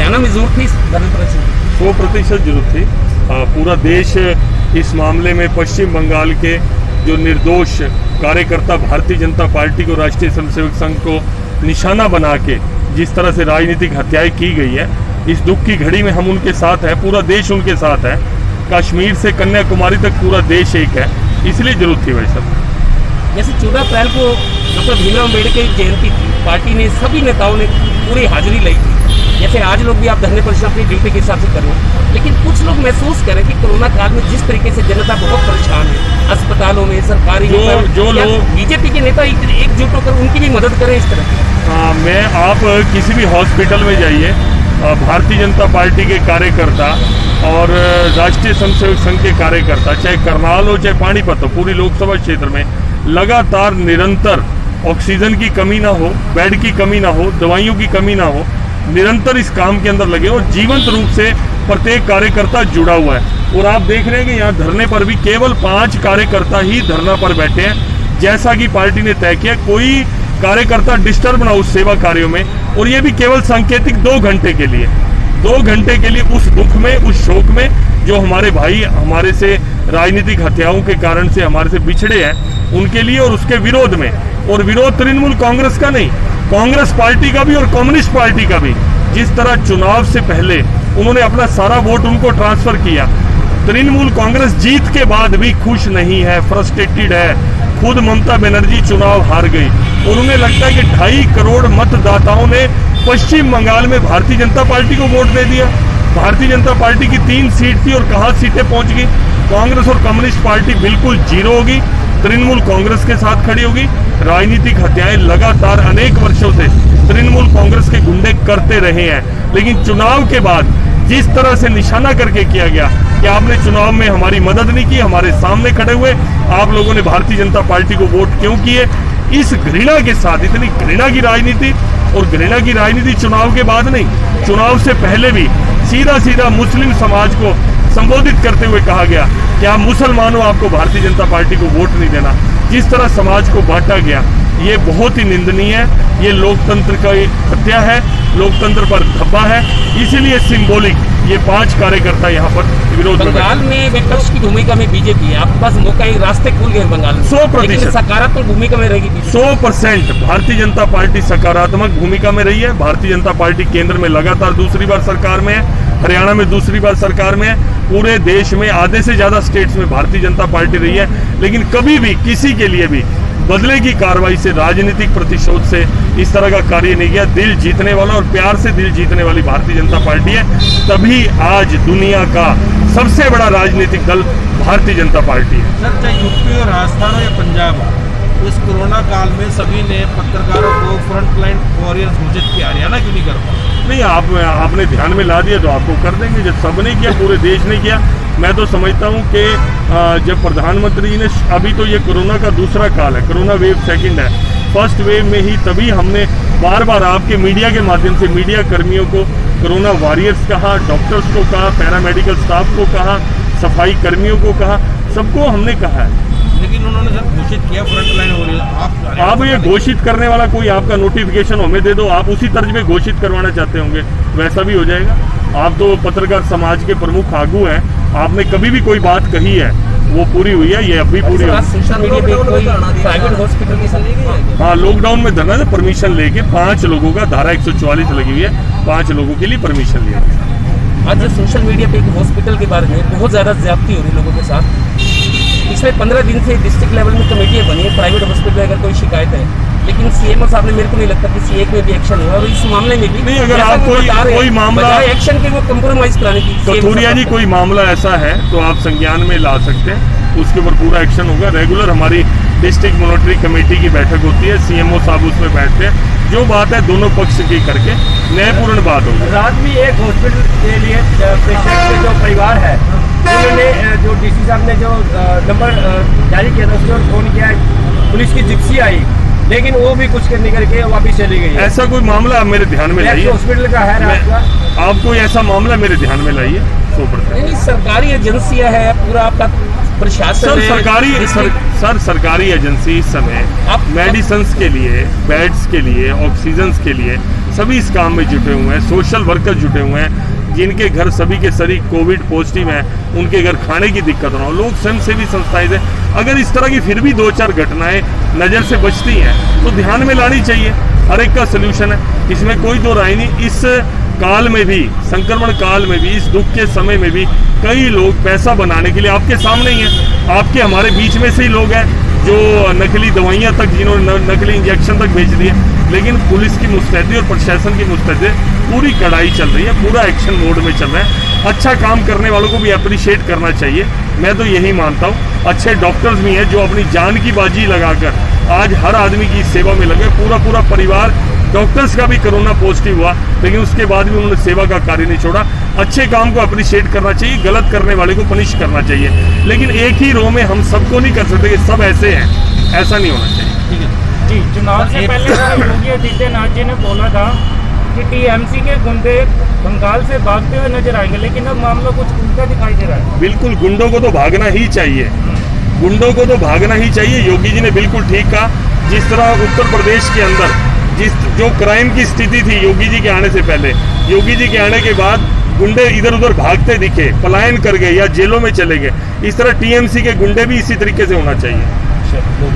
हरियाणा में जरूरत थी धरने प्रदर्शन? 100% जरूरत थी। पूरा देश इस मामले में पश्चिम बंगाल के जो निर्दोष कार्यकर्ता भारतीय जनता पार्टी को, राष्ट्रीय स्वयंसेवक संघ को निशाना बना के जिस तरह से राजनीतिक हत्याएं की गई है, इस दुख की घड़ी में हम उनके साथ हैं, पूरा देश उनके साथ है। कश्मीर से कन्याकुमारी तक पूरा देश एक है, इसलिए जरूरत थी भाई साहब। जैसे 14 अप्रैल को डॉक्टर भीमराव अम्बेडकर की जयंती थी, पार्टी ने सभी नेताओं ने पूरी हाजिरी लाई थी। जैसे आज लोग भी आप धरने प्रदर्शन अपनी ड्यूटी के हिसाब से कर रहे हैं, लेकिन कुछ लोग महसूस करें कि कोरोना काल में जिस तरीके से जनता बहुत परेशान है, अस्पतालों में, सरकारी जो लोग बीजेपी के नेता एकजुट होकर उनकी भी मदद करें इस तरह की। मैं आप किसी भी हॉस्पिटल में जाइए, भारतीय जनता पार्टी के कार्यकर्ता और राष्ट्रीय स्वयंसेवक संघ के कार्यकर्ता, चाहे करनाल हो चाहे पानीपत हो, पूरी लोकसभा क्षेत्र में लगातार निरंतर ऑक्सीजन की कमी ना हो, बेड की कमी ना हो, दवाइयों की कमी ना हो, निरंतर इस काम के अंदर लगे और जीवंत रूप से प्रत्येक कार्यकर्ता जुड़ा हुआ है। और आप देख रहे हैं कि यहाँ धरने पर भी केवल 5 कार्यकर्ता ही धरना पर बैठे हैं, जैसा कि पार्टी ने तय किया। कोई कार्यकर्ता डिस्टर्ब ना उस सेवा कार्यों में, और ये भी केवल सांकेतिक 2 घंटे के लिए, 2 घंटे के लिए उस दुख में, उस शोक में जो हमारे भाई हमारे से राजनीतिक हत्याओं के कारण से हमारे से बिछड़े हैं, उनके लिए और उसके विरोध में। और विरोध तृणमूल कांग्रेस का नहीं, कांग्रेस पार्टी का भी और कम्युनिस्ट पार्टी का भी। जिस तरह चुनाव से पहले उन्होंने अपना सारा वोट उनको ट्रांसफर किया, तृणमूल कांग्रेस जीत के बाद भी खुश नहीं है, फ्रस्ट्रेटेड है। खुद ममता बनर्जी चुनाव हार गई और उन्हें लगता है कि 2.5 करोड़ मतदाताओं ने पश्चिम बंगाल में भारतीय जनता पार्टी को वोट दे दिया। भारतीय जनता पार्टी की 3 सीट थी और कहां सीटें पहुंच गई। कांग्रेस और कम्युनिस्ट पार्टी बिल्कुल जीरो होगी, तृणमूल कांग्रेस के साथ खड़ी होगी। राजनीतिक हत्याएं लगातार अनेक वर्षों से तृणमूल कांग्रेस के गुंडे करते रहे हैं, लेकिन चुनाव के बाद जिस तरह से निशाना करके किया गया कि आपने चुनाव में हमारी मदद नहीं की, हमारे सामने खड़े हुए, आप लोगों ने भारतीय जनता पार्टी को वोट क्यों किए, इस घृणा के साथ, इतनी घृणा की राजनीति। और घृणा की राजनीति चुनाव के बाद नहीं, चुनाव से पहले भी सीधा सीधा मुस्लिम समाज को संबोधित करते हुए कहा गया कि आप मुसलमान हो, आपको भारतीय जनता पार्टी को वोट नहीं देना। जिस तरह समाज को बांटा गया, ये बहुत ही निंदनीय है। ये लोकतंत्र का हत्या है, लोकतंत्र पर धब्बा है। इसीलिए सिंबॉलिक ये 5 कार्यकर्ता यहाँ पर विरोध में। बंगाल में विपक्ष की भूमिका में बीजेपी है, आपके पास मौका, रास्ते खुल गए बंगाल में। 100% सकारात्मक भूमिका में रहेगी 100% भारतीय जनता पार्टी सकारात्मक भूमिका में रही है। भारतीय जनता पार्टी केंद्र में लगातार दूसरी बार सरकार में है, हरियाणा में दूसरी बार सरकार में है, पूरे देश में आधे से ज्यादा स्टेट्स में भारतीय जनता पार्टी रही है। लेकिन कभी भी किसी के लिए भी बदले की कार्रवाई से, राजनीतिक प्रतिशोध से इस तरह का कार्य नहीं किया। दिल जीतने वाला और प्यार से दिल जीतने वाली भारतीय जनता पार्टी है, तभी आज दुनिया का सबसे बड़ा राजनीतिक दल भारतीय जनता पार्टी है। सर, चाहे यूपी और राजस्थान हो या पंजाब हो, इस कोरोना काल में सभी ने पत्रकारों को फ्रंटलाइन वॉरियर्स घोषित किया, हरियाणा क्यों नहीं कर पाया? नहीं, आपने ध्यान में ला दिया तो आपको कर देंगे। जब सबने किया, पूरे देश ने किया। मैं तो समझता हूँ कि जब प्रधानमंत्री ने, अभी तो ये कोरोना का दूसरा काल है, कोरोना वेव सेकंड है, फर्स्ट वेव में ही तभी हमने बार बार आपके मीडिया के माध्यम से मीडिया कर्मियों को कोरोना वॉरियर्स कहा, डॉक्टर्स को कहा, पैरामेडिकल स्टाफ को कहा, सफाई कर्मियों को कहा, सबको हमने कहा है। लेकिन उन्होंने जब घोषित किया फ्रंटलाइन वॉरियर, आप ये घोषित करने वाला कोई आपका नोटिफिकेशन हमें दे दो, आप उसी तर्ज में घोषित करवाना चाहते होंगे, वैसा भी हो जाएगा। आप तो पत्रकार समाज के प्रमुख आगू हैं, आपने कभी भी कोई बात कही है वो पूरी हुई है, ये अब भी पूरी होगी। सोशल मीडिया पे कोई प्राइवेट हॉस्पिटल की, हाँ, लॉकडाउन में धरना था, परमिशन लेके 5 लोगों का, धारा 144 लगी हुई है, 5 लोगों के लिए परमिशन लिया। आज सोशल मीडिया पे एक हॉस्पिटल के बारे में बहुत ज़्यादा ज्यादती हो रही लोगों के साथ। पिछले 15 दिन से डिस्ट्रिक्ट लेवल में कमेटियाँ बनी है प्राइवेट हॉस्पिटल में अगर कोई शिकायत है, लेकिन सीएमओ साहब ने, मेरे को नहीं लगता किसी एक में भी एक्शन हुआ। और इस मामले में भी नहीं, अगर आप कोई मामला एक्शन के वो कंप्रोमाइज कराने की, कथूरिया जी कोई मामला ऐसा है तो आप संज्ञान में ला सकते हैं, उसके ऊपर पूरा एक्शन होगा। रेगुलर हमारी डिस्ट्रिक्ट मॉनिटरिंग कमेटी की बैठक होती है, सीएमओ साहब उसमें बैठते हैं, जो बात है दोनों पक्ष की करके न्यायपूर्ण बात होगी। रात में एक हॉस्पिटल के लिए पेशेंट के जो परिवार है, उन्होंने जो डीसी साहब ने जो नंबर जारी किया था उस पर फोन किया, पुलिस की जिप्सी आई, लेकिन वो भी कुछ करने करके वापिस चली गई। ऐसा कोई मामला आप मेरे ध्यान में लाइए, हॉस्पिटल का है आप कोई ऐसा मामला मेरे ध्यान में लाइए। 100% सरकारी एजेंसियां है, पूरा आपका प्रशासन सरकारी एजेंसी इस समय मेडिसिन के लिए, बेड्स के लिए, ऑक्सीजन के लिए सभी इस काम में जुटे हुए हैं, सोशल वर्कर जुटे हुए हैं, जिनके घर सभी के सभी कोविड पॉजिटिव हैं, उनके घर खाने की दिक्कत ना हो। लोग स्वयंसेवी संस्थाएं से अगर इस तरह की फिर भी 2-4 घटनाएं नज़र से बचती हैं तो ध्यान में लानी चाहिए। हर एक का सल्यूशन है, इसमें कोई दो राय नहीं। इस काल में भी, संक्रमण काल में भी, इस दुख के समय में भी कई लोग पैसा बनाने के लिए आपके सामने ही हैं, आपके हमारे बीच में से ही लोग हैं जो नकली दवाइयाँ तक, जिन्होंने नकली इंजेक्शन तक बेच दिए। लेकिन पुलिस की मुस्तैदी और प्रशासन की मुस्तैदी पूरी कड़ाई चल रही है, पूरा एक्शन मोड में चल रहा है। अच्छा काम करने वालों को भी अप्रिशिएट करना चाहिए, मैं तो यही मानता हूँ। अच्छे डॉक्टर्स भी हैं जो अपनी जान की बाजी लगाकर आज हर आदमी की सेवा में लगे। पूरा परिवार डॉक्टर्स का भी कोरोना पॉजिटिव हुआ, लेकिन उसके बाद भी उन्होंने सेवा का कार्य नहीं छोड़ा। अच्छे काम को अप्रिशिएट करना चाहिए, गलत करने वाले को पनिश करना चाहिए। लेकिन एक ही रो में हम सबको नहीं कर सकते कि सब ऐसे हैं, ऐसा नहीं होना चाहिए। ठीक है जी, चुनाव से पहले योगी आदित्यनाथ जी ने बोला था कि टीएमसी के गुंडे बंगाल से भागते हुए नजर आएंगे, लेकिन अब मामला कुछ उल्टा दिखाई दे रहा है। बिल्कुल, गुंडों को तो भागना ही चाहिए, गुंडों को तो भागना ही चाहिए। योगी जी ने बिल्कुल ठीक कहा। जिस तरह उत्तर प्रदेश के अंदर जो क्राइम की स्थिति थी योगी जी के आने से पहले, योगी जी के आने के बाद गुंडे इधर उधर भागते दिखे, पलायन कर गए या जेलों में चले गए, इस तरह टीएमसी के गुंडे भी इसी तरीके से होना चाहिए।